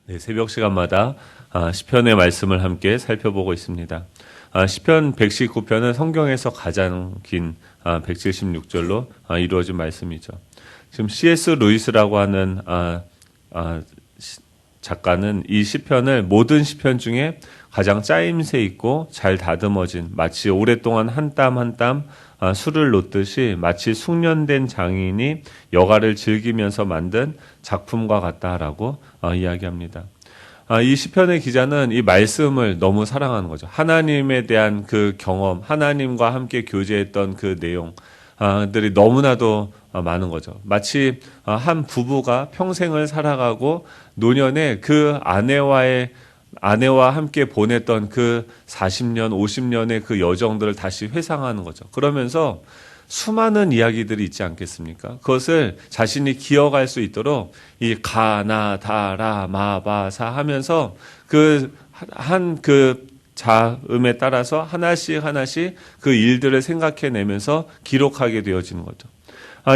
네, 새벽 시간마다 시편의 말씀을 함께 살펴보고 있습니다. 시편 119편은 성경에서 가장 긴 176절로 이루어진 말씀이죠. 지금 C.S. 루이스라고 하는 작가는 이 시편을 모든 시편 중에 가장 짜임새 있고 잘 다듬어진, 마치 오랫동안 한 땀 한 땀 술을 놓듯이 마치 숙련된 장인이 여가를 즐기면서 만든 작품과 같다라고 이야기합니다. 이 시편의 기자는 이 말씀을 너무 사랑하는 거죠. 하나님에 대한 그 경험, 하나님과 함께 교제했던 그 내용들이 너무나도 많은 거죠. 마치 한 부부가 평생을 살아가고 노년에 그 아내와 함께 보냈던 그 40년, 50년의 그 여정들을 다시 회상하는 거죠. 그러면서 수많은 이야기들이 있지 않겠습니까? 그것을 자신이 기억할 수 있도록 이 가나 다라 마바사 하면서 그 자음에 따라서 하나씩 그 일들을 생각해내면서 기록하게 되어지는 거죠.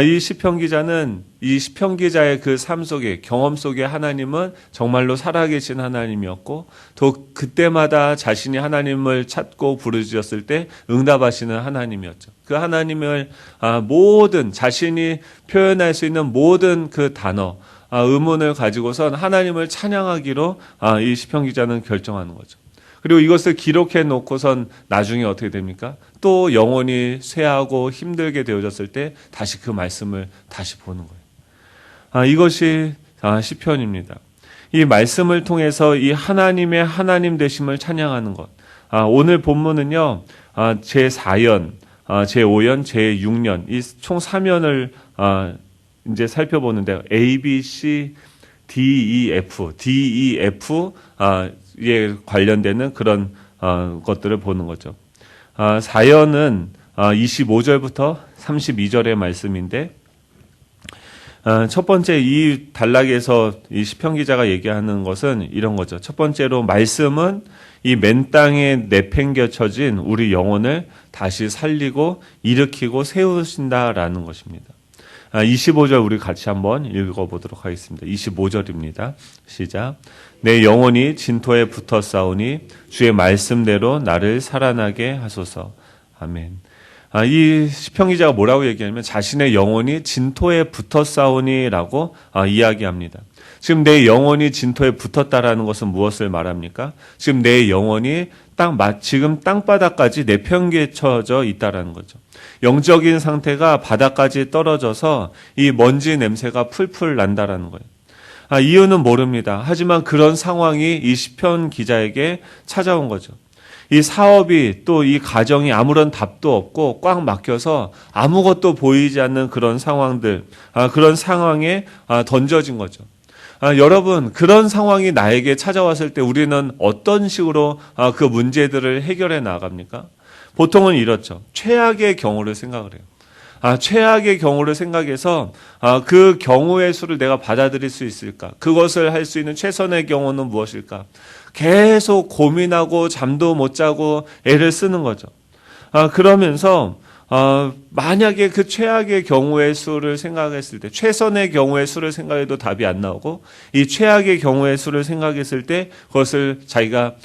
이 시편 기자는 이 시편 기자의 그 삶 속에, 경험 속에 하나님은 정말로 살아계신 하나님이었고, 또 그때마다 자신이 하나님을 찾고 부르짖었을 때 응답하시는 하나님이었죠. 그 하나님을 모든 자신이 표현할 수 있는 모든 그 단어, 의문을 가지고선 하나님을 찬양하기로 이 시편 기자는 결정하는 거죠. 그리고 이것을 기록해 놓고선 나중에 어떻게 됩니까? 또 영혼이 쇠하고 힘들게 되어졌을 때 다시 그 말씀을 다시 보는 거예요. 이것이 시편입니다. 이 말씀을 통해서 이 하나님의 하나님 되심을 찬양하는 것. 오늘 본문은요, 제4연, 제5연, 제6연, 이 총 3연을 이제 살펴보는데요. A, B, C, D, E, F, 에 관련되는 그런 것들을 보는 거죠. 4연은 25절부터 32절의 말씀인데, 첫 번째 이 단락에서 이 시편 기자가 얘기하는 것은 이런 거죠. 첫 번째로 말씀은 이 맨 땅에 내팽겨쳐진 우리 영혼을 다시 살리고 일으키고 세우신다라는 것입니다. 25절 우리 같이 한번 읽어보도록 하겠습니다. 25절입니다. 시작. 내 영혼이 진토에 붙어 싸우니 주의 말씀대로 나를 살아나게 하소서. 아멘. 이 시편 기자가 뭐라고 얘기하냐면 자신의 영혼이 진토에 붙어 싸우니라고 이야기합니다. 지금 내 영혼이 진토에 붙었다라는 것은 무엇을 말합니까? 지금 내 영혼이 지금 땅바닥까지 내팽개쳐져 있다라는 거죠. 영적인 상태가 바닥까지 떨어져서 이 먼지 냄새가 풀풀 난다라는 거예요. 이유는 모릅니다. 하지만 그런 상황이 이 시편 기자에게 찾아온 거죠. 이 사업이 또 이 가정이 아무런 답도 없고 꽉 막혀서 아무것도 보이지 않는 그런 상황들, 그런 상황에 던져진 거죠. 여러분, 그런 상황이 나에게 찾아왔을 때 우리는 어떤 식으로 그 문제들을 해결해 나갑니까? 보통은 이렇죠. 최악의 경우를 생각을 해요. 최악의 경우를 생각해서 그 경우의 수를 내가 받아들일 수 있을까? 그것을 할 수 있는 최선의 경우는 무엇일까? 계속 고민하고 잠도 못 자고 애를 쓰는 거죠. 그러면서 만약에 그 최악의 경우의 수를 생각했을 때, 최선의 경우의 수를 생각해도 답이 안 나오고, 이 최악의 경우의 수를 생각했을 때, 그것을 자기가,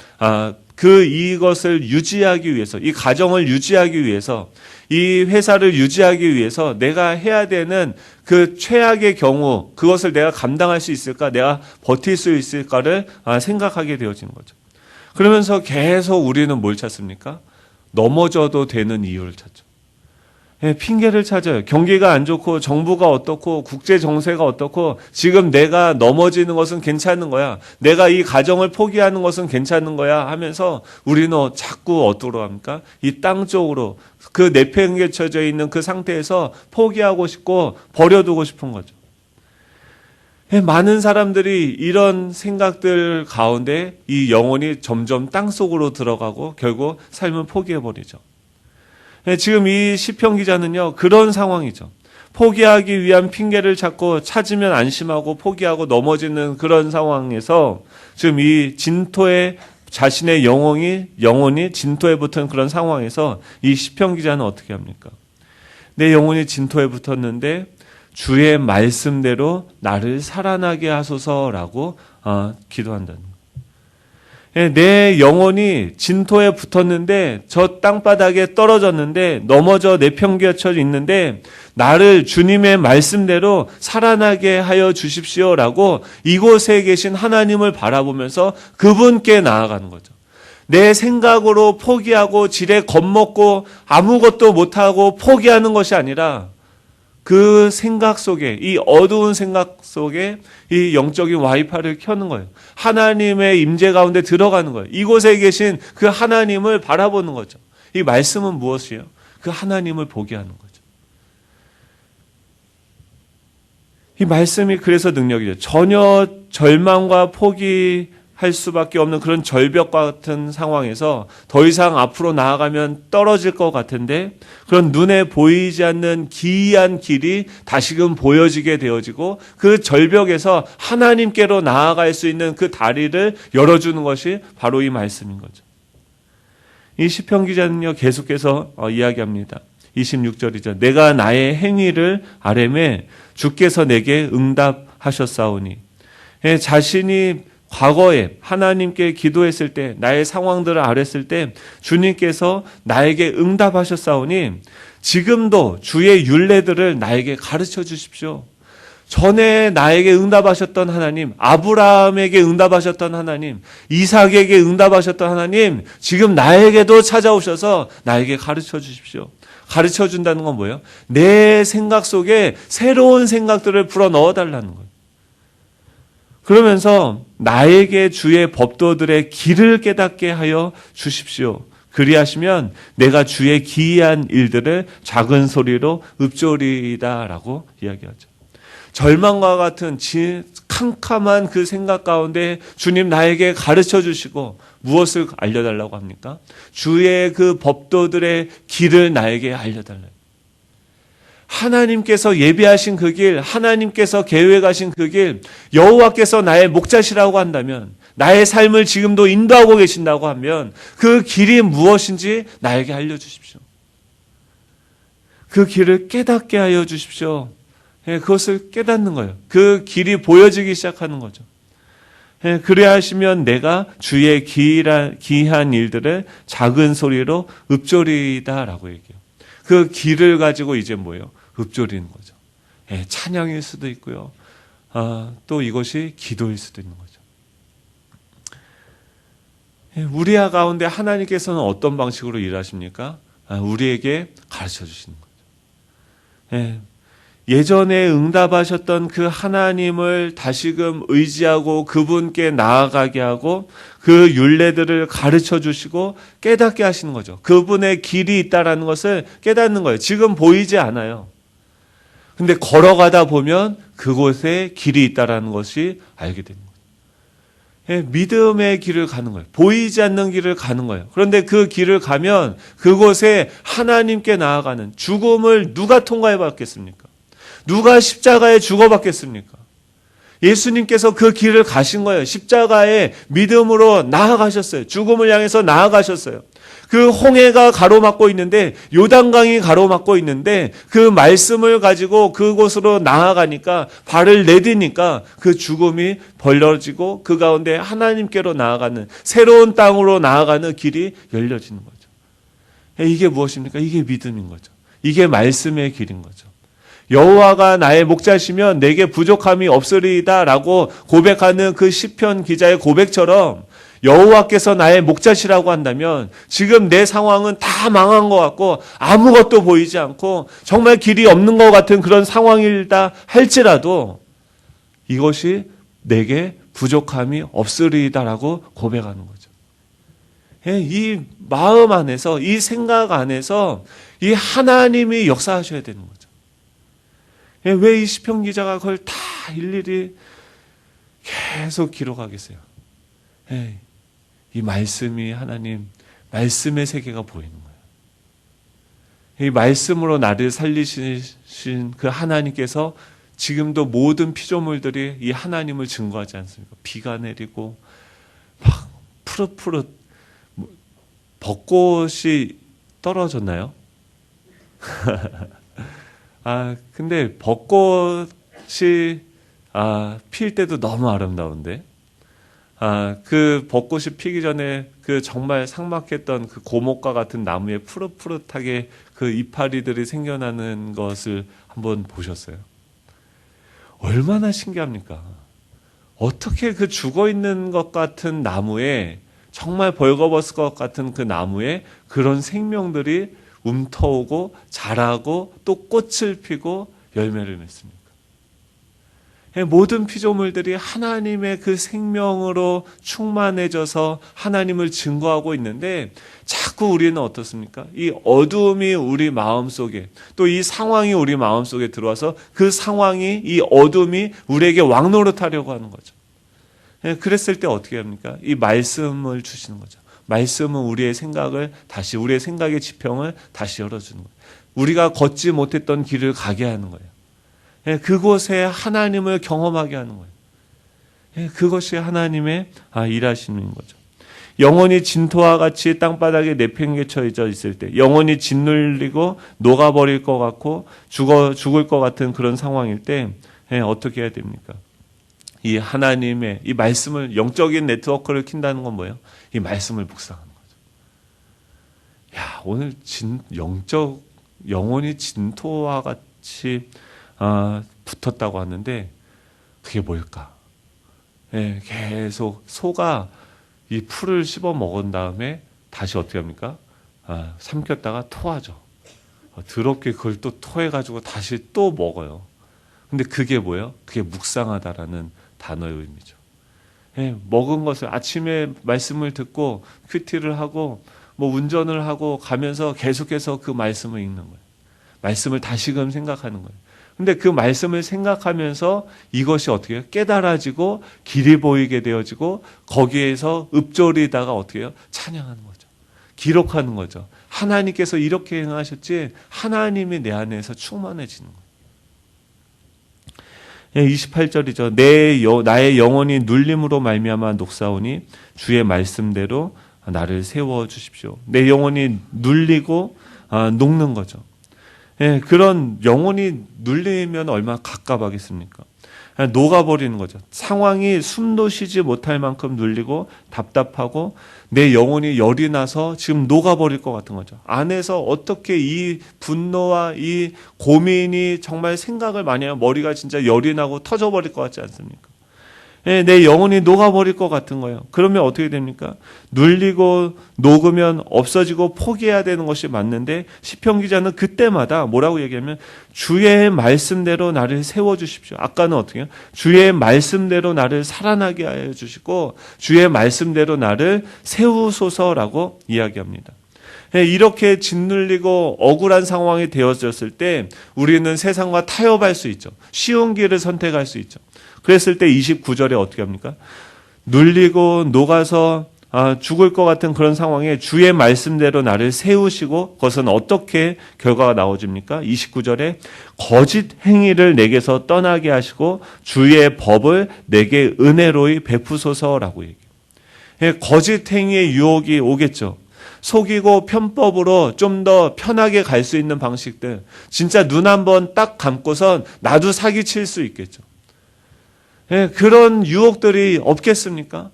이것을 유지하기 위해서, 이 가정을 유지하기 위해서, 이 회사를 유지하기 위해서 내가 해야 되는 그 최악의 경우, 그것을 내가 감당할 수 있을까, 내가 버틸 수 있을까를 생각하게 되어지는 거죠. 그러면서 계속 우리는 뭘 찾습니까? 넘어져도 되는 이유를 찾죠. 핑계를 찾아요. 경기가 안 좋고 정부가 어떻고 국제 정세가 어떻고 지금 내가 넘어지는 것은 괜찮은 거야. 내가 이 가정을 포기하는 것은 괜찮은 거야 하면서 우리는 자꾸 어디로 합니까? 이 땅 쪽으로 그 내팽개쳐져 있는 그 상태에서 포기하고 싶고 버려두고 싶은 거죠. 많은 사람들이 이런 생각들 가운데 이 영혼이 점점 땅 속으로 들어가고 결국 삶을 포기해버리죠. 지금 이 시편 기자는요, 그런 상황이죠. 포기하기 위한 핑계를 찾으면 안심하고 포기하고 넘어지는 그런 상황에서 지금 이 진토에 자신의 영혼이 진토에 붙은 그런 상황에서 이 시편 기자는 어떻게 합니까? 내 영혼이 진토에 붙었는데 주의 말씀대로 나를 살아나게 하소서라고 기도한다는 거예요. 내 영혼이 진토에 붙었는데 저 땅바닥에 떨어졌는데 넘어져 내팽개쳐 있는데 나를 주님의 말씀대로 살아나게 하여 주십시오라고 이곳에 계신 하나님을 바라보면서 그분께 나아가는 거죠. 내 생각으로 포기하고 지레 겁먹고 아무것도 못하고 포기하는 것이 아니라 그 생각 속에, 이 어두운 생각 속에 이 영적인 와이파이를 켜는 거예요. 하나님의 임재 가운데 들어가는 거예요. 이곳에 계신 그 하나님을 바라보는 거죠. 이 말씀은 무엇이에요? 그 하나님을 보게 하는 거죠. 이 말씀이 그래서 능력이죠. 전혀 절망과 포기할 수밖에 없는 그런 절벽 같은 상황에서 더 이상 앞으로 나아가면 떨어질 것 같은데 그런 눈에 보이지 않는 기이한 길이 다시금 보여지게 되어지고 그 절벽에서 하나님께로 나아갈 수 있는 그 다리를 열어주는 것이 바로 이 말씀인 거죠. 이 시편 기자는요 계속해서 이야기합니다. 26절이죠. 내가 나의 행위를 아뢰매 주께서 내게 응답하셨사오니. 자신이 과거에 하나님께 기도했을 때 나의 상황들을 아뢰었을 때 주님께서 나에게 응답하셨사오니 지금도 주의 율례들을 나에게 가르쳐 주십시오. 전에 나에게 응답하셨던 하나님, 아브라함에게 응답하셨던 하나님, 이삭에게 응답하셨던 하나님, 지금 나에게도 찾아오셔서 나에게 가르쳐 주십시오. 가르쳐 준다는 건 뭐예요? 내 생각 속에 새로운 생각들을 불어 넣어달라는 거예요. 그러면서 나에게 주의 법도들의 길을 깨닫게 하여 주십시오. 그리하시면 내가 주의 기이한 일들을 작은 소리로 읊조리이다라고 이야기하죠. 절망과 같은 캄캄한 그 생각 가운데 주님 나에게 가르쳐 주시고 무엇을 알려달라고 합니까? 주의 그 법도들의 길을 나에게 알려달라요. 하나님께서 예비하신 그 길, 하나님께서 계획하신 그 길, 여호와께서 나의 목자시라고 한다면, 나의 삶을 지금도 인도하고 계신다고 하면 그 길이 무엇인지 나에게 알려주십시오. 그 길을 깨닫게 하여 주십시오. 그것을 깨닫는 거예요. 그 길이 보여지기 시작하는 거죠. 그래야 하시면 내가 주의 기이한 일들을 작은 소리로 읊조리다라고 얘기해요. 그 길을 가지고 이제 뭐예요? 읊조리는 거죠. 찬양일 수도 있고요. 또 이것이 기도일 수도 있는 거죠. 우리와 가운데 하나님께서는 어떤 방식으로 일하십니까? 우리에게 가르쳐 주시는 거죠. 예전에 응답하셨던 그 하나님을 다시금 의지하고 그분께 나아가게 하고 그 율례들을 가르쳐 주시고 깨닫게 하시는 거죠. 그분의 길이 있다라는 것을 깨닫는 거예요. 지금 보이지 않아요. 근데 걸어가다 보면 그곳에 길이 있다라는 것이 알게 되는 거예요. 믿음의 길을 가는 거예요. 보이지 않는 길을 가는 거예요. 그런데 그 길을 가면 그곳에 하나님께 나아가는 죽음을 누가 통과해 봤겠습니까? 누가 십자가에 죽어봤겠습니까? 예수님께서 그 길을 가신 거예요. 십자가에 믿음으로 나아가셨어요. 죽음을 향해서 나아가셨어요. 그 홍해가 가로막고 있는데 요단강이 가로막고 있는데 그 말씀을 가지고 그곳으로 나아가니까 발을 내디니까 그 죽음이 벌려지고 그 가운데 하나님께로 나아가는 새로운 땅으로 나아가는 길이 열려지는 거죠. 이게 무엇입니까? 이게 믿음인 거죠. 이게 말씀의 길인 거죠. 여호와가 나의 목자시면 내게 부족함이 없으리이다라고 고백하는 그 시편 기자의 고백처럼 여호와께서 나의 목자시라고 한다면 지금 내 상황은 다 망한 것 같고 아무것도 보이지 않고 정말 길이 없는 것 같은 그런 상황이다 할지라도 이것이 내게 부족함이 없으리이다라고 고백하는 거죠. 이 마음 안에서 이 생각 안에서 이 하나님이 역사하셔야 되는 거죠. 왜 이 시편 기자가 그걸 다 일일이 계속 기록하겠어요? 이 말씀이 하나님, 말씀의 세계가 보이는 거예요. 이 말씀으로 나를 살리신 그 하나님께서 지금도 모든 피조물들이 이 하나님을 증거하지 않습니까? 비가 내리고 막 푸릇푸릇 벚꽃이 떨어졌나요? 근데 벚꽃이 필 때도 너무 아름다운데 그 벚꽃이 피기 전에 그 정말 삭막했던 그 고목과 같은 나무에 푸릇푸릇하게 그 이파리들이 생겨나는 것을 한번 보셨어요? 얼마나 신기합니까? 어떻게 그 죽어 있는 것 같은 나무에, 정말 벌거벗을 것 같은 그 나무에 그런 생명들이 움터오고 자라고 또 꽃을 피고 열매를 맺습니까? 모든 피조물들이 하나님의 그 생명으로 충만해져서 하나님을 증거하고 있는데, 자꾸 우리는 어떻습니까? 이 어두움이 우리 마음속에, 또 이 상황이 우리 마음속에 들어와서 그 상황이, 이 어둠이 우리에게 왕노릇하려고 하는 거죠. 그랬을 때 어떻게 합니까? 이 말씀을 주시는 거죠. 말씀은 우리의 생각을 다시, 우리의 생각의 지평을 다시 열어주는 거예요. 우리가 걷지 못했던 길을 가게 하는 거예요. 그곳에 하나님을 경험하게 하는 거예요. 그것이 하나님의 일하시는 거죠. 영혼이 진토와 같이 땅바닥에 내팽개쳐져 있을 때, 영혼이 짓눌리고 녹아버릴 것 같고 죽을 것 같은 그런 상황일 때 어떻게 해야 됩니까? 이 하나님의 이 말씀을, 영적인 네트워크를 킨다는 건 뭐예요? 이 말씀을 묵상하는 거죠. 야, 오늘 영혼이 진토와 같이 붙었다고 하는데 그게 뭘까? 계속 소가 이 풀을 씹어 먹은 다음에 다시 어떻게 합니까? 삼켰다가 토하죠. 더럽게 그걸 또 토해가지고 다시 또 먹어요. 근데 그게 뭐예요? 그게 묵상하다라는 단어의 의미죠. 먹은 것을 아침에 말씀을 듣고 큐티를 하고 뭐 운전을 하고 가면서 계속해서 그 말씀을 읽는 거예요. 말씀을 다시금 생각하는 거예요. 근데 그 말씀을 생각하면서 이것이 어떻게 해요? 깨달아지고 길이 보이게 되어지고 거기에서 읍조리다가 어떻게 해요? 찬양하는 거죠. 기록하는 거죠. 하나님께서 이렇게 행하셨지, 하나님이 내 안에서 충만해지는 거예요. 28절이죠. 나의 영혼이 눌림으로 말미암아 녹사오니 주의 말씀대로 나를 세워 주십시오. 내 영혼이 눌리고 녹는 거죠. 그런 영혼이 눌리면 얼마나 갑갑하겠습니까? 녹아버리는 거죠. 상황이 숨도 쉬지 못할 만큼 눌리고 답답하고 내 영혼이 열이 나서 지금 녹아버릴 것 같은 거죠. 안에서 어떻게 이 분노와 이 고민이 정말 생각을 많이 하면 머리가 진짜 열이 나고 터져버릴 것 같지 않습니까? 내 영혼이 녹아버릴 것 같은 거예요. 그러면 어떻게 됩니까? 눌리고 녹으면 없어지고 포기해야 되는 것이 맞는데, 시편 기자는 그때마다 뭐라고 얘기하면 주의 말씀대로 나를 세워주십시오. 아까는 어떻게 해요? 주의 말씀대로 나를 살아나게 하여 주시고 주의 말씀대로 나를 세우소서라고 이야기합니다. 이렇게 짓눌리고 억울한 상황이 되어졌을 때 우리는 세상과 타협할 수 있죠. 쉬운 길을 선택할 수 있죠. 그랬을 때 29절에 어떻게 합니까? 눌리고 녹아서 죽을 것 같은 그런 상황에 주의 말씀대로 나를 세우시고, 그것은 어떻게 결과가 나오집니까? 29절에 거짓 행위를 내게서 떠나게 하시고 주의 법을 내게 은혜로이 베푸소서라고 얘기해요. 거짓 행위의 유혹이 오겠죠. 속이고 편법으로 좀 더 편하게 갈 수 있는 방식들, 진짜 눈 한번 딱 감고선 나도 사기칠 수 있겠죠. 그런 유혹들이 없겠습니까?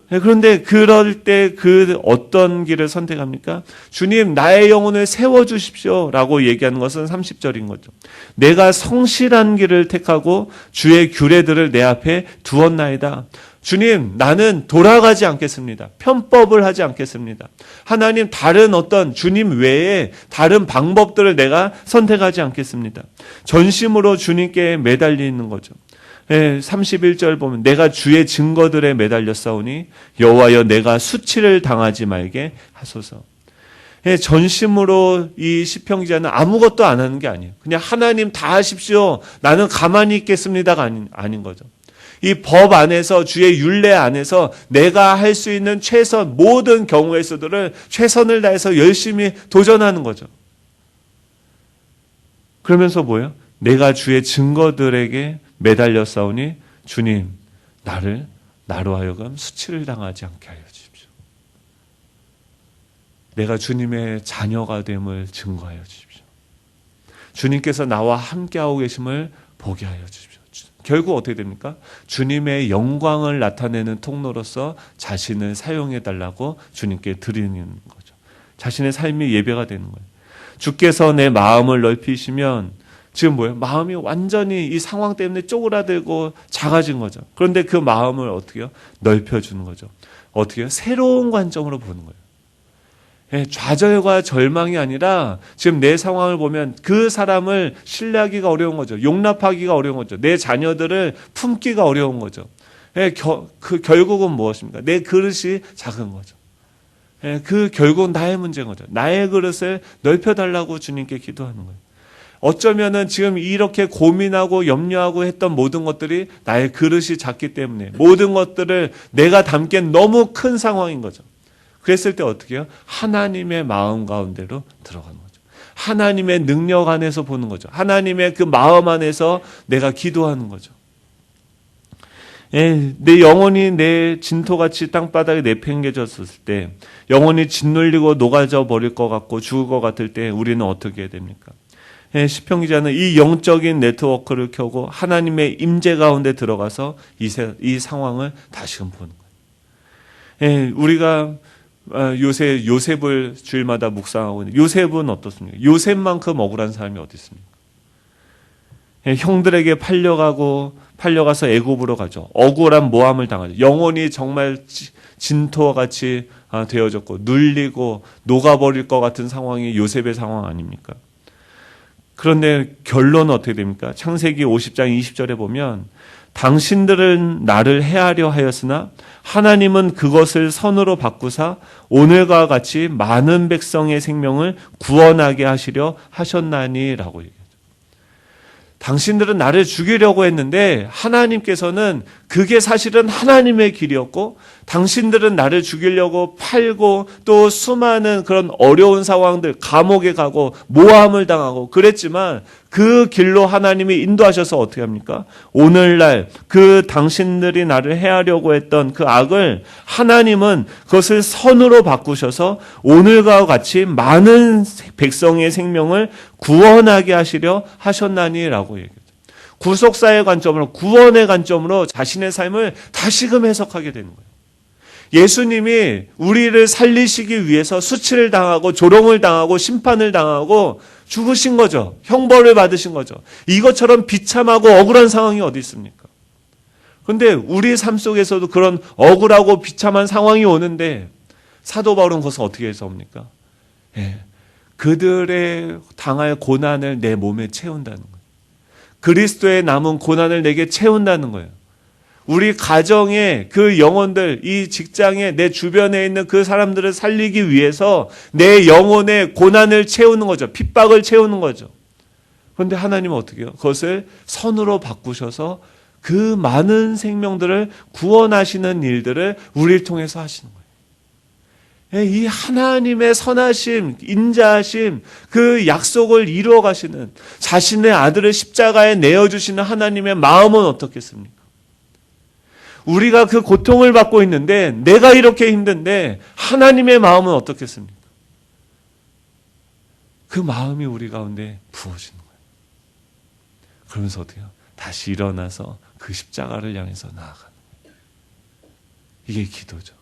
그런데 그럴 때 그 어떤 길을 선택합니까? 주님, 나의 영혼을 세워주십시오 라고 얘기하는 것은 30절인 거죠. 내가 성실한 길을 택하고 주의 규례들을 내 앞에 두었나이다. 주님, 나는 돌아가지 않겠습니다. 편법을 하지 않겠습니다. 하나님, 다른 어떤 주님 외에 다른 방법들을 내가 선택하지 않겠습니다. 전심으로 주님께 매달리는 거죠. 31절 보면 내가 주의 증거들에 매달려 싸우니 여호와여 내가 수치를 당하지 말게 하소서. 전심으로 이 시편 기자는 아무것도 안 하는 게 아니에요. 그냥 하나님 다 하십시오. 나는 가만히 있겠습니다가 아닌 거죠. 이 법 안에서, 주의 율례 안에서 내가 할 수 있는 최선, 모든 경우에서들을 최선을 다해서 열심히 도전하는 거죠. 그러면서 뭐예요? 내가 주의 증거들에게 매달려 싸우니 주님, 나로 하여금 수치를 당하지 않게 하여 주십시오. 내가 주님의 자녀가 됨을 증거하여 주십시오. 주님께서 나와 함께하고 계심을 보게 하여 주십시오. 결국 어떻게 됩니까? 주님의 영광을 나타내는 통로로서 자신을 사용해 달라고 주님께 드리는 거죠. 자신의 삶이 예배가 되는 거예요. 주께서 내 마음을 넓히시면 지금 뭐예요? 마음이 완전히 이 상황 때문에 쪼그라들고 작아진 거죠. 그런데 그 마음을 어떻게 해요? 넓혀주는 거죠. 어떻게 해요? 새로운 관점으로 보는 거예요. 예, 좌절과 절망이 아니라 지금 내 상황을 보면 그 사람을 신뢰하기가 어려운 거죠. 용납하기가 어려운 거죠. 내 자녀들을 품기가 어려운 거죠. 예, 결국은 무엇입니까? 내 그릇이 작은 거죠. 예, 결국은 나의 문제인 거죠. 나의 그릇을 넓혀달라고 주님께 기도하는 거예요. 어쩌면은 지금 이렇게 고민하고 염려하고 했던 모든 것들이 나의 그릇이 작기 때문에 모든 것들을 내가 담기엔 너무 큰 상황인 거죠. 그랬을 때 어떻게 해요? 하나님의 마음 가운데로 들어가는 거죠. 하나님의 능력 안에서 보는 거죠. 하나님의 그 마음 안에서 내가 기도하는 거죠. 예, 내 영혼이 내 진토같이 땅바닥에 내팽개졌을 때, 영혼이 짓눌리고 녹아져 버릴 것 같고 죽을 것 같을 때 우리는 어떻게 해야 됩니까? 예, 시편 기자는 이 영적인 네트워크를 켜고 하나님의 임재 가운데 들어가서 이 상황을 다시금 보는 거예요. 예, 우리가 요새 요셉을 주일마다 묵상하고 있는데 요셉은 어떻습니까? 요셉만큼 억울한 사람이 어디 있습니까? 예, 형들에게 팔려가서 애굽으로 가죠. 억울한 모함을 당하죠. 영혼이 정말 진토와 같이 되어졌고 눌리고 녹아버릴 것 같은 상황이 요셉의 상황 아닙니까? 그런데 결론은 어떻게 됩니까? 창세기 50장 20절에 보면 당신들은 나를 해하려 하였으나 하나님은 그것을 선으로 바꾸사 오늘과 같이 많은 백성의 생명을 구원하게 하시려 하셨나니라고 얘기해요. 당신들은 나를 죽이려고 했는데 하나님께서는 그게 사실은 하나님의 길이었고 당신들은 나를 죽이려고 팔고 또 수많은 그런 어려운 상황들 감옥에 가고 모함을 당하고 그랬지만 그 길로 하나님이 인도하셔서 어떻게 합니까? 오늘날 그 당신들이 나를 해하려고 했던 그 악을 하나님은 그것을 선으로 바꾸셔서 오늘과 같이 많은 백성의 생명을 구원하게 하시려 하셨나니라고 얘기해요. 구속사의 관점으로 구원의 관점으로 자신의 삶을 다시금 해석하게 되는 거예요. 예수님이 우리를 살리시기 위해서 수치를 당하고 조롱을 당하고 심판을 당하고 죽으신 거죠. 형벌을 받으신 거죠. 이것처럼 비참하고 억울한 상황이 어디 있습니까? 그런데 우리 삶 속에서도 그런 억울하고 비참한 상황이 오는데 사도 바울은 그것을 어떻게 해서 옵니까? 예, 그들의 당할 고난을 내 몸에 채운다는 거예요. 그리스도의 남은 고난을 내게 채운다는 거예요. 우리 가정의 그 영혼들, 이 직장에 내 주변에 있는 그 사람들을 살리기 위해서 내 영혼의 고난을 채우는 거죠. 핍박을 채우는 거죠. 그런데 하나님은 어떻게 해요? 그것을 선으로 바꾸셔서 그 많은 생명들을 구원하시는 일들을 우리를 통해서 하시는 거예요. 이 하나님의 선하심, 인자하심, 그 약속을 이루어 가시는 자신의 아들을 십자가에 내어주시는 하나님의 마음은 어떻겠습니까? 우리가 그 고통을 받고 있는데 내가 이렇게 힘든데 하나님의 마음은 어떻겠습니까? 그 마음이 우리 가운데 부어지는 거예요. 그러면서 어떻게 해요? 다시 일어나서 그 십자가를 향해서 나아가는 거예요. 이게 기도죠.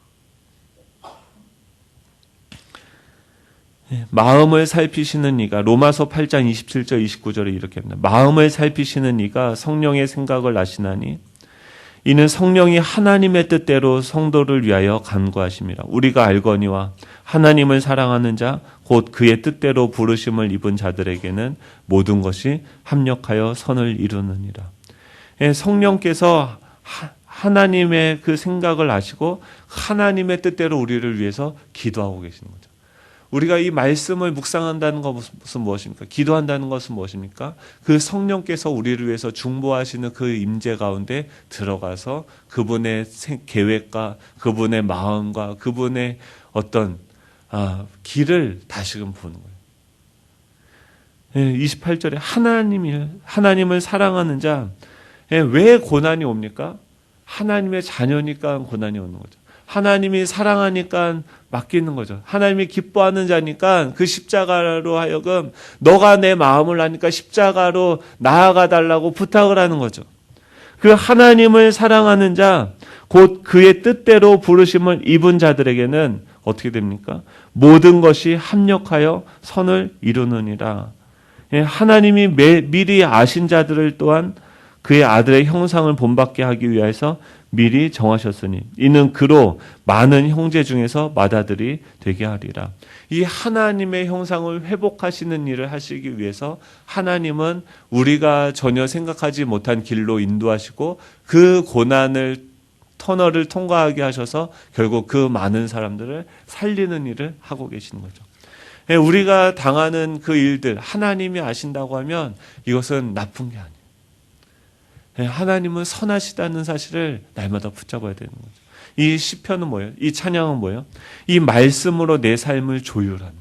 마음을 살피시는 이가 로마서 8장 27절 29절에 이렇게 합니다. 마음을 살피시는 이가 성령의 생각을 아시나니 이는 성령이 하나님의 뜻대로 성도를 위하여 간구하심이라. 우리가 알거니와 하나님을 사랑하는 자 곧 그의 뜻대로 부르심을 입은 자들에게는 모든 것이 합력하여 선을 이루느니라. 성령께서 하나님의 그 생각을 아시고 하나님의 뜻대로 우리를 위해서 기도하고 계시는 거죠. 우리가 이 말씀을 묵상한다는 것은 무엇입니까? 기도한다는 것은 무엇입니까? 그 성령께서 우리를 위해서 중보하시는 그 임재 가운데 들어가서 그분의 계획과 그분의 마음과 그분의 어떤 길을 다시금 보는 거예요. 28절에 하나님을 사랑하는 자, 왜 고난이 옵니까? 하나님의 자녀니까 고난이 오는 거죠. 하나님이 사랑하니까 맡기는 거죠. 하나님이 기뻐하는 자니까 그 십자가로 하여금 너가 내 마음을 아니까 십자가로 나아가 달라고 부탁을 하는 거죠. 그 하나님을 사랑하는 자, 곧 그의 뜻대로 부르심을 입은 자들에게는 어떻게 됩니까? 모든 것이 합력하여 선을 이루느니라. 하나님이 미리 아신 자들을 또한 그의 아들의 형상을 본받게 하기 위해서 미리 정하셨으니 이는 그로 많은 형제 중에서 맏아들이 되게 하리라. 이 하나님의 형상을 회복하시는 일을 하시기 위해서 하나님은 우리가 전혀 생각하지 못한 길로 인도하시고 그 고난을 터널을 통과하게 하셔서 결국 그 많은 사람들을 살리는 일을 하고 계시는 거죠. 우리가 당하는 그 일들 하나님이 아신다고 하면 이것은 나쁜 게 아니에요. 하나님은 선하시다는 사실을 날마다 붙잡아야 되는 거죠. 이 시편은 뭐예요? 이 찬양은 뭐예요? 이 말씀으로 내 삶을 조율하는 거예요.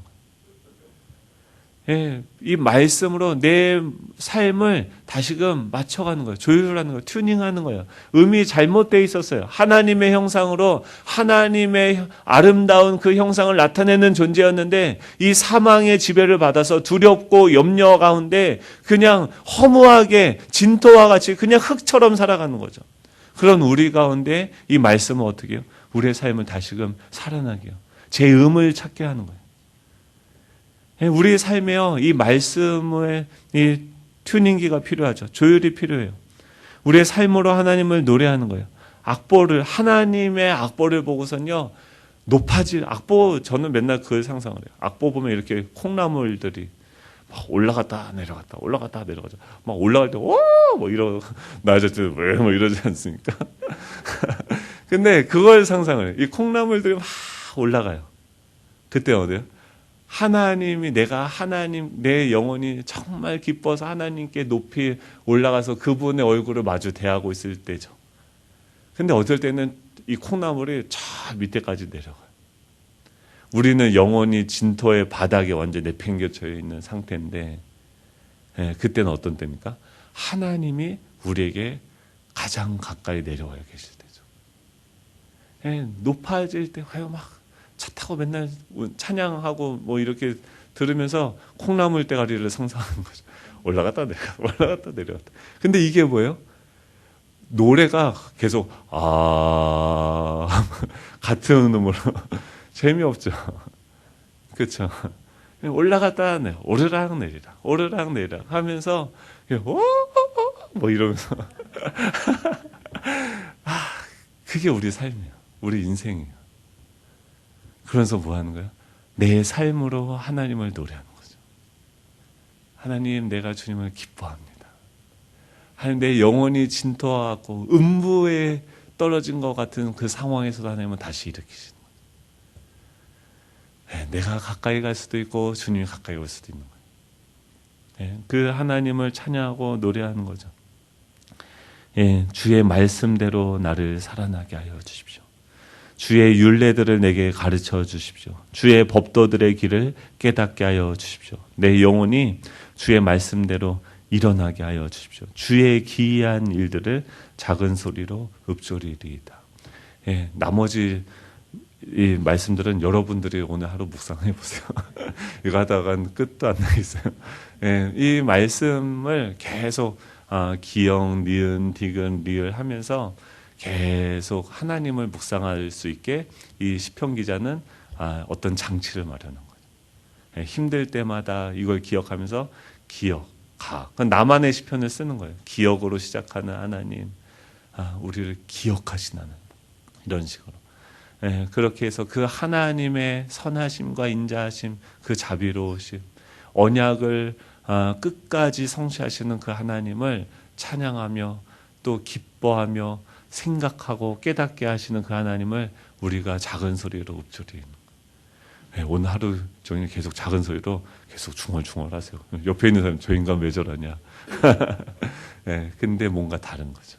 이 말씀으로 내 삶을 다시금 맞춰가는 거예요. 조율하는 거예요. 튜닝하는 거예요. 음이 잘못되어 있었어요. 하나님의 형상으로 하나님의 아름다운 그 형상을 나타내는 존재였는데 이 사망의 지배를 받아서 두렵고 염려 가운데 그냥 허무하게 진토와 같이 그냥 흙처럼 살아가는 거죠. 그런 우리 가운데 이 말씀은 어떻게 해요? 우리의 삶을 다시금 살아나게 해요. 제 음을 찾게 하는 거예요. 우리의 삶에요, 이 말씀의 이 튜닝기가 필요하죠. 조율이 필요해요. 우리의 삶으로 하나님을 노래하는 거예요. 하나님의 악보를 보고선요, 악보, 저는 맨날 그 상상을 해요. 악보 보면 이렇게 콩나물들이 막 올라갔다 내려갔다, 올라갔다 내려가죠. 막 올라갈 때, 뭐 나아졌지, 왜, 뭐 이러지 않습니까? 근데 그걸 상상을 해요. 이 콩나물들이 막 올라가요. 그때 어때요? 내 영혼이 정말 기뻐서 하나님께 높이 올라가서 그분의 얼굴을 마주 대하고 있을 때죠. 근데 어떨 때는 이 콩나물이 저 밑에까지 내려가요. 우리는 영혼이 진토의 바닥에 완전히 내팽개쳐 있는 상태인데, 그때는 어떤 때입니까? 하나님이 우리에게 가장 가까이 내려와 계실 때죠. 높아질 때, 막 차 타고 맨날 찬양하고 뭐 이렇게 들으면서 콩나물 대가리를 상상하는 거죠. 올라갔다 내려갔다, 올라갔다 내려갔다. 근데 이게 뭐예요? 노래가 계속 같은 음으로 재미없죠. 그렇죠? 올라갔다 내려, 오르락 내리락, 오르락 내리락 하면서 뭐 이러면서 그게 우리 삶이에요. 우리 인생이에요. 그러면서 뭐 하는 거예요? 내 삶으로 하나님을 노래하는 거죠. 하나님, 내가 주님을 기뻐합니다. 하나님, 내 영혼이 진토하고 음부에 떨어진 것 같은 그 상황에서도 하나님은 다시 일으키시는 거예요. 내가 가까이 갈 수도 있고 주님이 가까이 올 수도 있는 거예요. 그 하나님을 찬양하고 노래하는 거죠. 주의 말씀대로 나를 살아나게 하여 주십시오. 주의 율례들을 내게 가르쳐 주십시오. 주의 법도들의 길을 깨닫게 하여 주십시오. 내 영혼이 주의 말씀대로 일어나게 하여 주십시오. 주의 기이한 일들을 작은 소리로 읊조리리이다. 나머지 이 말씀들은 여러분들이 오늘 하루 묵상해 보세요. 이거 하다간 끝도 안 나겠어요. 이 말씀을 계속 기영, 니은, 디귿, 리을 하면서 계속 하나님을 묵상할 수 있게 이 시편 기자는 어떤 장치를 마련한 거죠. 힘들 때마다 이걸 기억하면서 그건 나만의 시편을 쓰는 거예요. 기억으로 시작하는 하나님, 우리를 기억하신 하나님, 이런 식으로. 그렇게 해서 그 하나님의 선하심과 인자하심, 그 자비로우심, 언약을 끝까지 성취하시는 그 하나님을 찬양하며 또 기뻐하며 생각하고 깨닫게 하시는 그 하나님을 우리가 작은 소리로 읊조리는 거예요. 오늘 하루 종일 계속 작은 소리로 계속 중얼중얼 하세요. 옆에 있는 사람, 저 인간 왜 저러냐. 근데 뭔가 다른 거죠.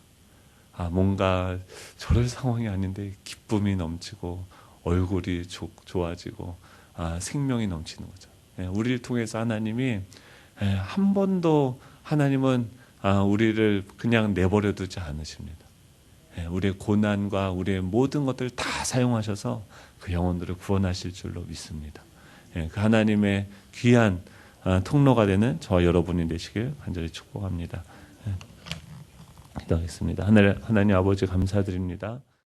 뭔가 저럴 상황이 아닌데 기쁨이 넘치고 얼굴이 좋아지고 생명이 넘치는 거죠. 우리를 통해서 하나님이 한 번도 하나님은 우리를 그냥 내버려 두지 않으십니다. 우리의 고난과 우리의 모든 것들을 다 사용하셔서 그 영혼들을 구원하실 줄로 믿습니다. 그 하나님의 귀한 통로가 되는 저와 여러분이 되시길 간절히 축복합니다. 기도하겠습니다. 하나님 아버지 감사드립니다.